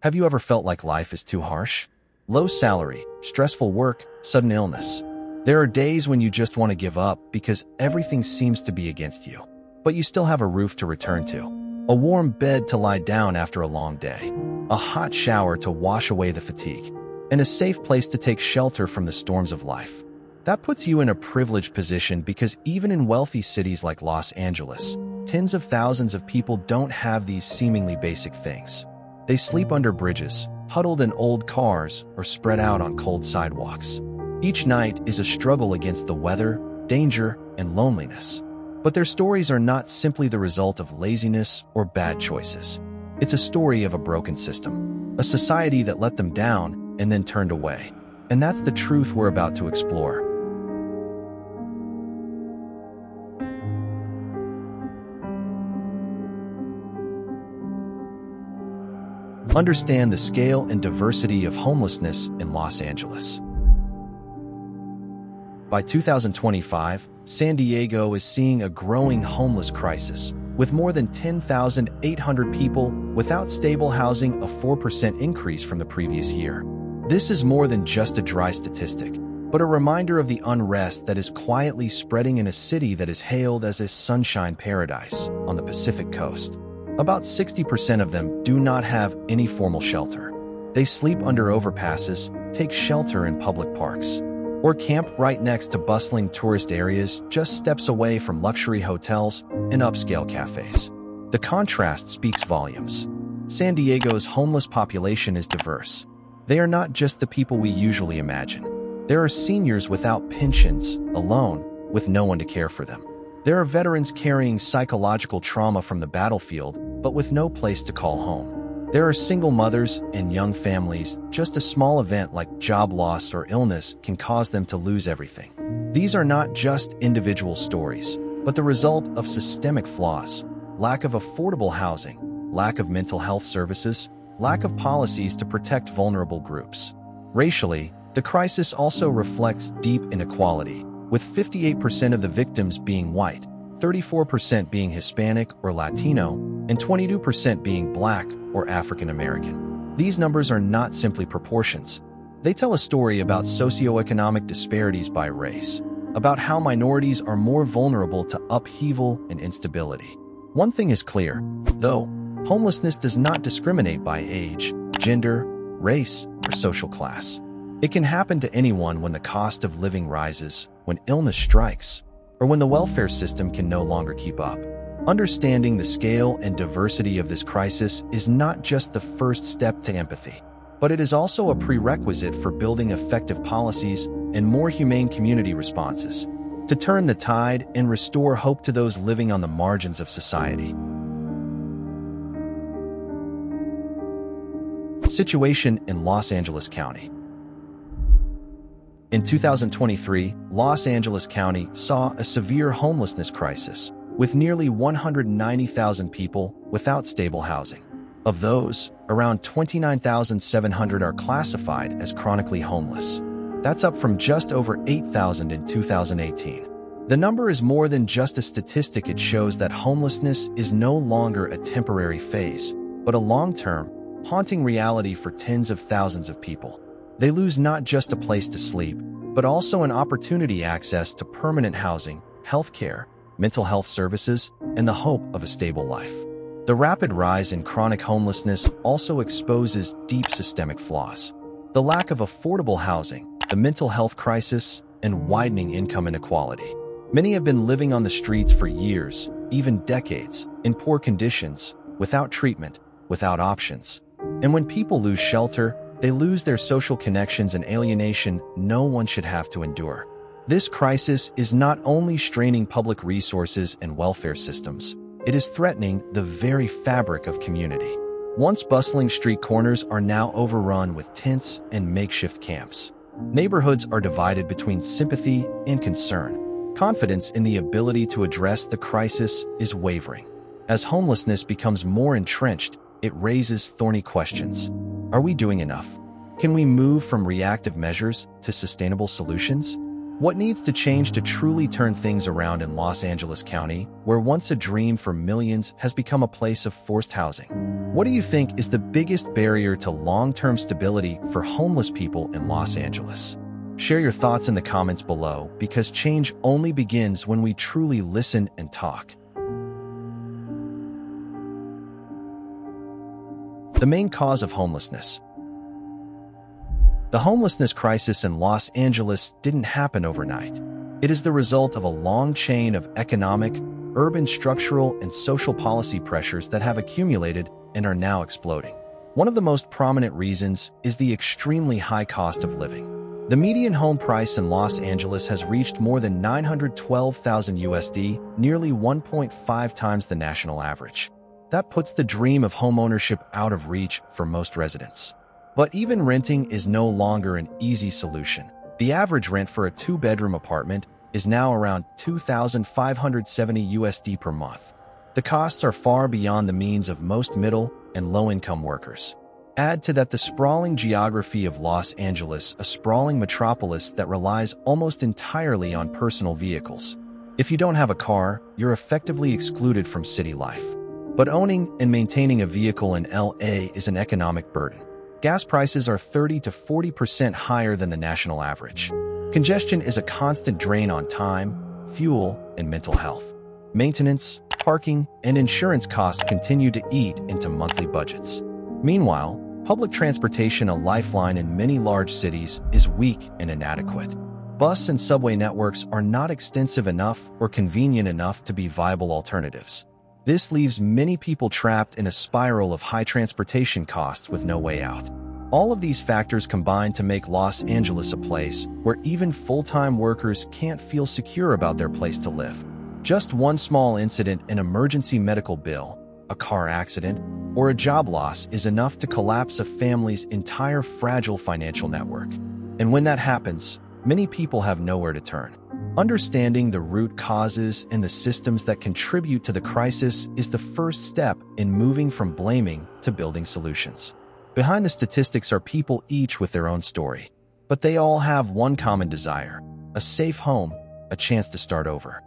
Have you ever felt like life is too harsh? Low salary, stressful work, sudden illness. There are days when you just want to give up because everything seems to be against you. But you still have a roof to return to, a warm bed to lie down after a long day, a hot shower to wash away the fatigue, and a safe place to take shelter from the storms of life. That puts you in a privileged position because even in wealthy cities like Los Angeles, tens of thousands of people don't have these seemingly basic things. They sleep under bridges, huddled in old cars, or spread out on cold sidewalks. Each night is a struggle against the weather, danger, and loneliness. But their stories are not simply the result of laziness or bad choices. It's a story of a broken system, a society that let them down and then turned away. And that's the truth we're about to explore. Understand the scale and diversity of homelessness in Los Angeles. By 2025, San Diego is seeing a growing homeless crisis, with more than 10,800 people without stable housing, a 4% increase from the previous year. This is more than just a dry statistic, but a reminder of the unrest that is quietly spreading in a city that is hailed as a sunshine paradise on the Pacific coast. About 60% of them do not have any formal shelter. They sleep under overpasses, take shelter in public parks, or camp right next to bustling tourist areas just steps away from luxury hotels and upscale cafes. The contrast speaks volumes. San Diego's homeless population is diverse. They are not just the people we usually imagine. There are seniors without pensions, alone, with no one to care for them. There are veterans carrying psychological trauma from the battlefield, but with no place to call home. There are single mothers and young families. Just a small event like job loss or illness can cause them to lose everything. These are not just individual stories, but the result of systemic flaws: lack of affordable housing, lack of mental health services, lack of policies to protect vulnerable groups. Racially, the crisis also reflects deep inequality, with 58% of the victims being white, 34% being Hispanic or Latino, and 22% being Black or African American. These numbers are not simply proportions. They tell a story about socioeconomic disparities by race, about how minorities are more vulnerable to upheaval and instability. One thing is clear, though: homelessness does not discriminate by age, gender, race, or social class. It can happen to anyone when the cost of living rises, when illness strikes, or when the welfare system can no longer keep up. Understanding the scale and diversity of this crisis is not just the first step to empathy, but it is also a prerequisite for building effective policies and more humane community responses to turn the tide and restore hope to those living on the margins of society. Situation in Los Angeles County. In 2023, Los Angeles County saw a severe homelessness crisis, with nearly 190,000 people without stable housing. Of those, around 29,700 are classified as chronically homeless. That's up from just over 8,000 in 2018. The number is more than just a statistic. It shows that homelessness is no longer a temporary phase, but a long-term, haunting reality for tens of thousands of people. They lose not just a place to sleep, but also an opportunity access to permanent housing, healthcare, mental health services, and the hope of a stable life. The rapid rise in chronic homelessness also exposes deep systemic flaws. The lack of affordable housing, the mental health crisis, and widening income inequality. Many have been living on the streets for years, even decades, in poor conditions, without treatment, without options. And when people lose shelter, they lose their social connections and alienation no one should have to endure. This crisis is not only straining public resources and welfare systems, it is threatening the very fabric of community. Once bustling street corners are now overrun with tents and makeshift camps. Neighborhoods are divided between sympathy and concern. Confidence in the ability to address the crisis is wavering. As homelessness becomes more entrenched, it raises thorny questions. Are we doing enough? Can we move from reactive measures to sustainable solutions? What needs to change to truly turn things around in Los Angeles County, where once a dream for millions has become a place of forced housing? What do you think is the biggest barrier to long-term stability for homeless people in Los Angeles? Share your thoughts in the comments below, because change only begins when we truly listen and talk. The main cause of homelessness. The homelessness crisis in Los Angeles didn't happen overnight. It is the result of a long chain of economic, urban structural, and social policy pressures that have accumulated and are now exploding. One of the most prominent reasons is the extremely high cost of living. The median home price in Los Angeles has reached more than $912,000 USD, nearly 1.5 times the national average. That puts the dream of homeownership out of reach for most residents. But even renting is no longer an easy solution. The average rent for a two-bedroom apartment is now around $2,570 USD per month. The costs are far beyond the means of most middle and low-income workers. Add to that the sprawling geography of Los Angeles, a sprawling metropolis that relies almost entirely on personal vehicles. If you don't have a car, you're effectively excluded from city life. But owning and maintaining a vehicle in LA is an economic burden. Gas prices are 30 to 40% higher than the national average. Congestion is a constant drain on time, fuel, and mental health. Maintenance, parking, and insurance costs continue to eat into monthly budgets. Meanwhile, public transportation, a lifeline in many large cities, is weak and inadequate. Bus and subway networks are not extensive enough or convenient enough to be viable alternatives. This leaves many people trapped in a spiral of high transportation costs with no way out. All of these factors combine to make Los Angeles a place where even full-time workers can't feel secure about their place to live. Just one small incident, an emergency medical bill, a car accident, or a job loss is enough to collapse a family's entire fragile financial network. And when that happens, many people have nowhere to turn. Understanding the root causes and the systems that contribute to the crisis is the first step in moving from blaming to building solutions. Behind the statistics are people, each with their own story. But they all have one common desire: a safe home, a chance to start over.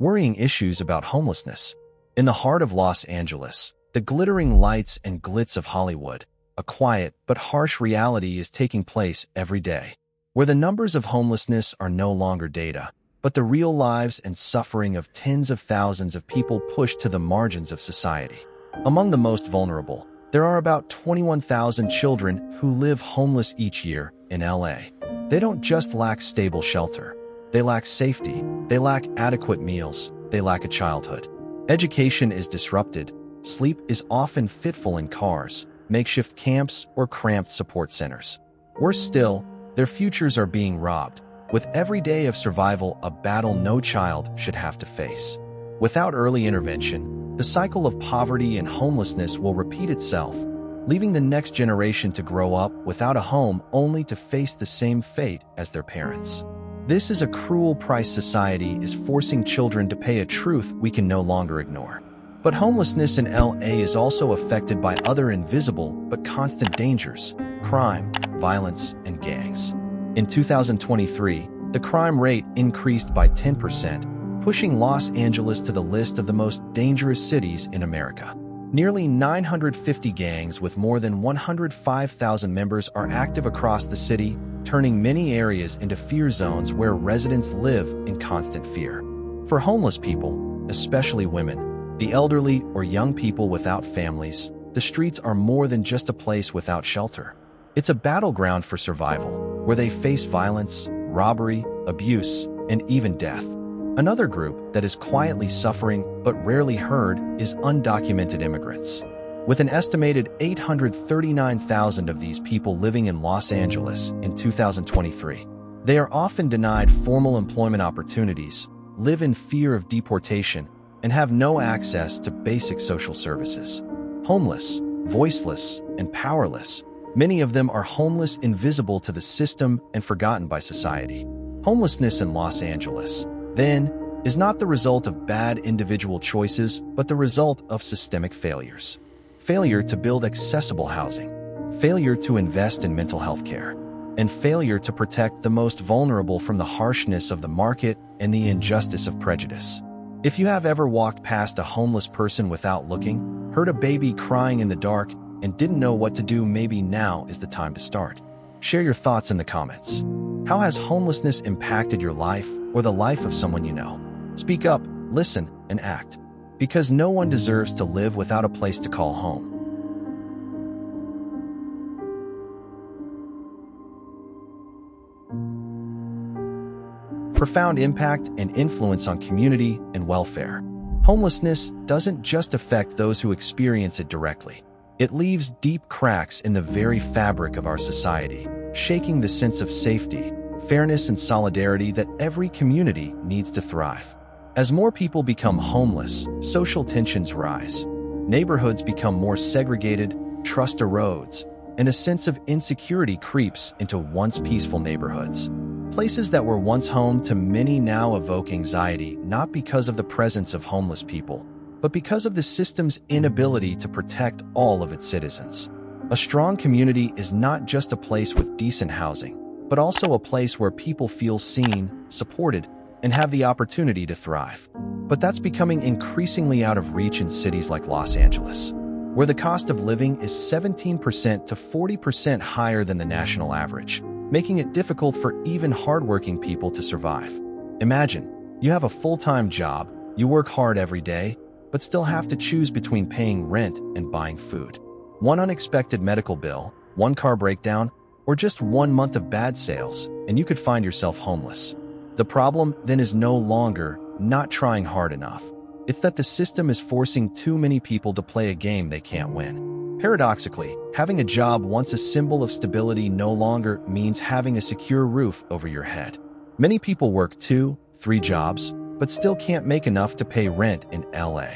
Worrying issues about homelessness. In the heart of Los Angeles, the glittering lights and glitz of Hollywood, a quiet but harsh reality is taking place every day, where the numbers of homelessness are no longer data, but the real lives and suffering of tens of thousands of people pushed to the margins of society. Among the most vulnerable, there are about 21,000 children who live homeless each year in LA. They don't just lack stable shelter. They lack safety, they lack adequate meals, they lack a childhood. Education is disrupted, sleep is often fitful in cars, makeshift camps, or cramped support centers. Worse still, their futures are being robbed, with every day of survival a battle no child should have to face. Without early intervention, the cycle of poverty and homelessness will repeat itself, leaving the next generation to grow up without a home only to face the same fate as their parents. This is a cruel price society is forcing children to pay, a truth we can no longer ignore. But homelessness in LA is also affected by other invisible but constant dangers: crime, violence, and gangs. In 2023, the crime rate increased by 10%, pushing Los Angeles to the list of the most dangerous cities in America. Nearly 950 gangs with more than 105,000 members are active across the city, turning many areas into fear zones where residents live in constant fear. For homeless people, especially women, the elderly, or young people without families, the streets are more than just a place without shelter. It's a battleground for survival, where they face violence, robbery, abuse, and even death. Another group that is quietly suffering but rarely heard is undocumented immigrants. With an estimated 839,000 of these people living in Los Angeles in 2023, they are often denied formal employment opportunities, live in fear of deportation, and have no access to basic social services. Homeless, voiceless, and powerless, many of them are homeless, invisible to the system and forgotten by society. Homelessness in Los Angeles, then, is not the result of bad individual choices, but the result of systemic failures. Failure to build accessible housing, failure to invest in mental health care, and failure to protect the most vulnerable from the harshness of the market and the injustice of prejudice. If you have ever walked past a homeless person without looking, heard a baby crying in the dark, and didn't know what to do, maybe now is the time to start. Share your thoughts in the comments. How has homelessness impacted your life or the life of someone you know? Speak up, listen, and act. Because no one deserves to live without a place to call home. Profound impact and influence on community and welfare. Homelessness doesn't just affect those who experience it directly. It leaves deep cracks in the very fabric of our society, shaking the sense of safety, fairness, and solidarity that every community needs to thrive. As more people become homeless, social tensions rise. Neighborhoods become more segregated, trust erodes, and a sense of insecurity creeps into once peaceful neighborhoods. Places that were once home to many now evoke anxiety, not because of the presence of homeless people, but because of the system's inability to protect all of its citizens. A strong community is not just a place with decent housing, but also a place where people feel seen, supported, and have the opportunity to thrive. But that's becoming increasingly out of reach in cities like Los Angeles, where the cost of living is 17% to 40% higher than the national average, making it difficult for even hardworking people to survive. Imagine, you have a full-time job, you work hard every day, but still have to choose between paying rent and buying food. One unexpected medical bill, one car breakdown, or just 1 month of bad sales, and you could find yourself homeless. The problem then is no longer not trying hard enough. It's that the system is forcing too many people to play a game they can't win. Paradoxically, having a job, once a symbol of stability, no longer means having a secure roof over your head. Many people work 2, 3 jobs, but still can't make enough to pay rent in LA.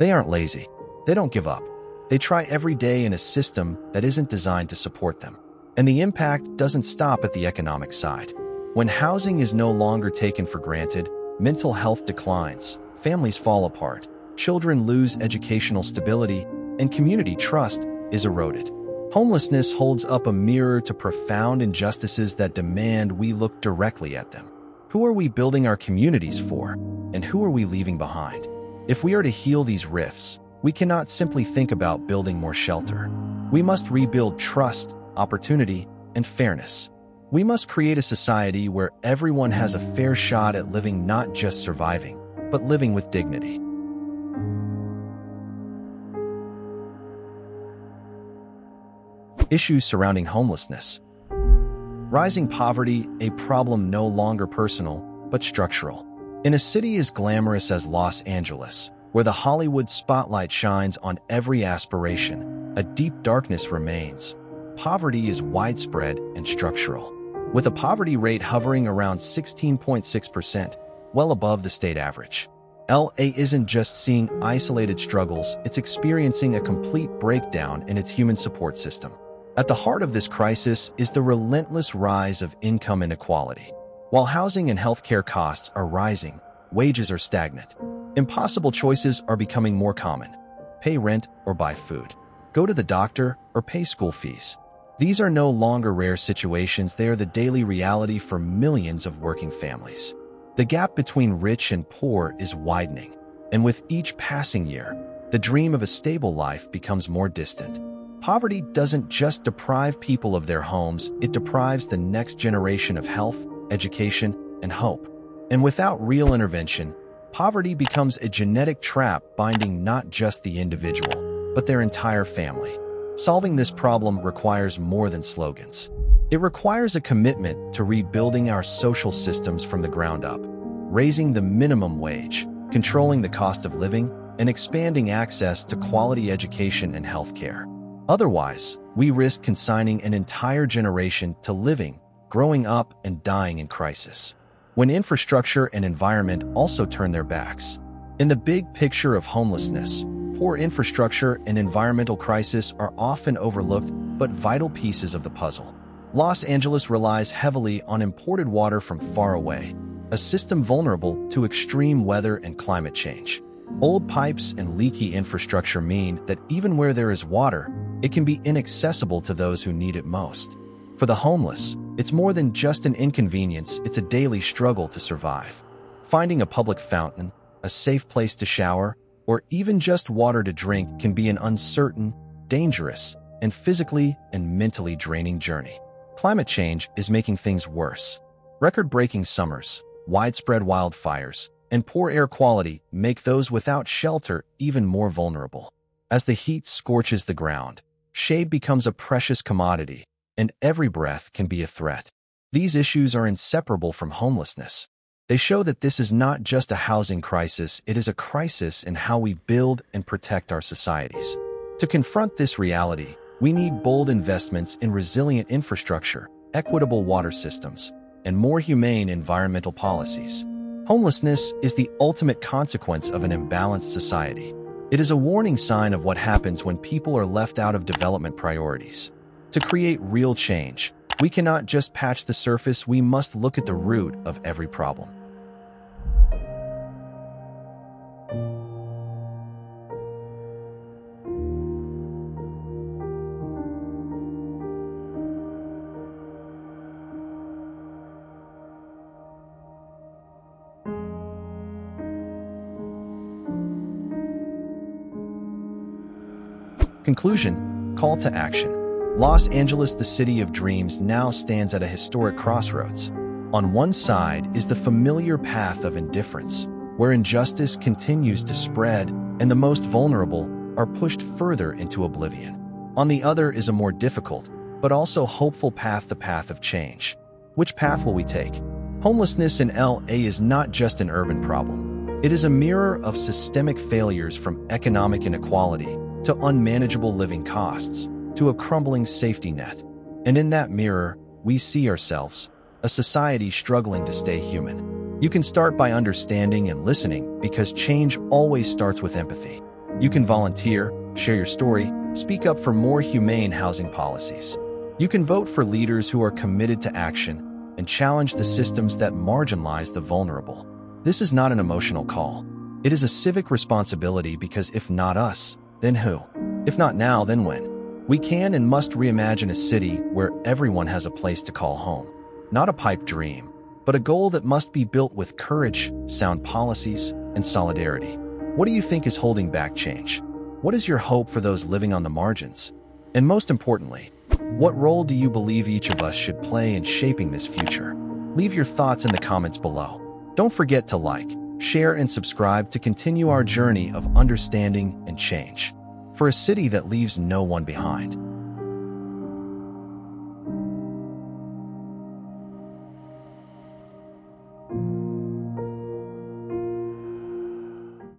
They aren't lazy. They don't give up. They try every day in a system that isn't designed to support them. And the impact doesn't stop at the economic side. When housing is no longer taken for granted, mental health declines, families fall apart, children lose educational stability, and community trust is eroded. Homelessness holds up a mirror to profound injustices that demand we look directly at them. Who are we building our communities for, and who are we leaving behind? If we are to heal these rifts, we cannot simply think about building more shelter. We must rebuild trust, opportunity, and fairness. We must create a society where everyone has a fair shot at living, not just surviving, but living with dignity. Issues surrounding homelessness. Rising poverty, a problem no longer personal, but structural. In a city as glamorous as Los Angeles, where the Hollywood spotlight shines on every aspiration, a deep darkness remains. Poverty is widespread and structural, with a poverty rate hovering around 16.6%, well above the state average. LA isn't just seeing isolated struggles, it's experiencing a complete breakdown in its human support system. At the heart of this crisis is the relentless rise of income inequality. While housing and healthcare costs are rising, wages are stagnant. Impossible choices are becoming more common. Pay rent or buy food. Go to the doctor or pay school fees. These are no longer rare situations, they are the daily reality for millions of working families. The gap between rich and poor is widening, and with each passing year, the dream of a stable life becomes more distant. Poverty doesn't just deprive people of their homes, it deprives the next generation of health, education, and hope. And without real intervention, poverty becomes a genetic trap binding not just the individual, but their entire family. Solving this problem requires more than slogans. It requires a commitment to rebuilding our social systems from the ground up, raising the minimum wage, controlling the cost of living, and expanding access to quality education and healthcare. Otherwise, we risk consigning an entire generation to living, growing up, and dying in crisis, when infrastructure and environment also turn their backs. In the big picture of homelessness, poor infrastructure and environmental crisis are often overlooked but vital pieces of the puzzle. Los Angeles relies heavily on imported water from far away, a system vulnerable to extreme weather and climate change. Old pipes and leaky infrastructure mean that even where there is water, it can be inaccessible to those who need it most. For the homeless, it's more than just an inconvenience, it's a daily struggle to survive. Finding a public fountain, a safe place to shower, or even just water to drink can be an uncertain, dangerous, and physically and mentally draining journey. Climate change is making things worse. Record-breaking summers, widespread wildfires, and poor air quality make those without shelter even more vulnerable. As the heat scorches the ground, shade becomes a precious commodity, and every breath can be a threat. These issues are inseparable from homelessness. They show that this is not just a housing crisis, it is a crisis in how we build and protect our societies. To confront this reality, we need bold investments in resilient infrastructure, equitable water systems, and more humane environmental policies. Homelessness is the ultimate consequence of an imbalanced society. It is a warning sign of what happens when people are left out of development priorities. To create real change, we cannot just patch the surface, we must look at the root of every problem. Conclusion, call to action. Los Angeles, the city of dreams, now stands at a historic crossroads. On one side is the familiar path of indifference, where injustice continues to spread and the most vulnerable are pushed further into oblivion. On the other is a more difficult, but also hopeful path, the path of change. Which path will we take? Homelessness in LA is not just an urban problem. It is a mirror of systemic failures, from economic inequality to unmanageable living costs, to a crumbling safety net. And in that mirror, we see ourselves, a society struggling to stay human. You can start by understanding and listening, because change always starts with empathy. You can volunteer, share your story, speak up for more humane housing policies. You can vote for leaders who are committed to action and challenge the systems that marginalize the vulnerable. This is not an emotional call. It is a civic responsibility, because if not us, then who? If not now, then when? We can and must reimagine a city where everyone has a place to call home. Not a pipe dream, but a goal that must be built with courage, sound policies, and solidarity. What do you think is holding back change? What is your hope for those living on the margins? And most importantly, what role do you believe each of us should play in shaping this future? Leave your thoughts in the comments below. Don't forget to like, share, and subscribe to continue our journey of understanding and change for a city that leaves no one behind.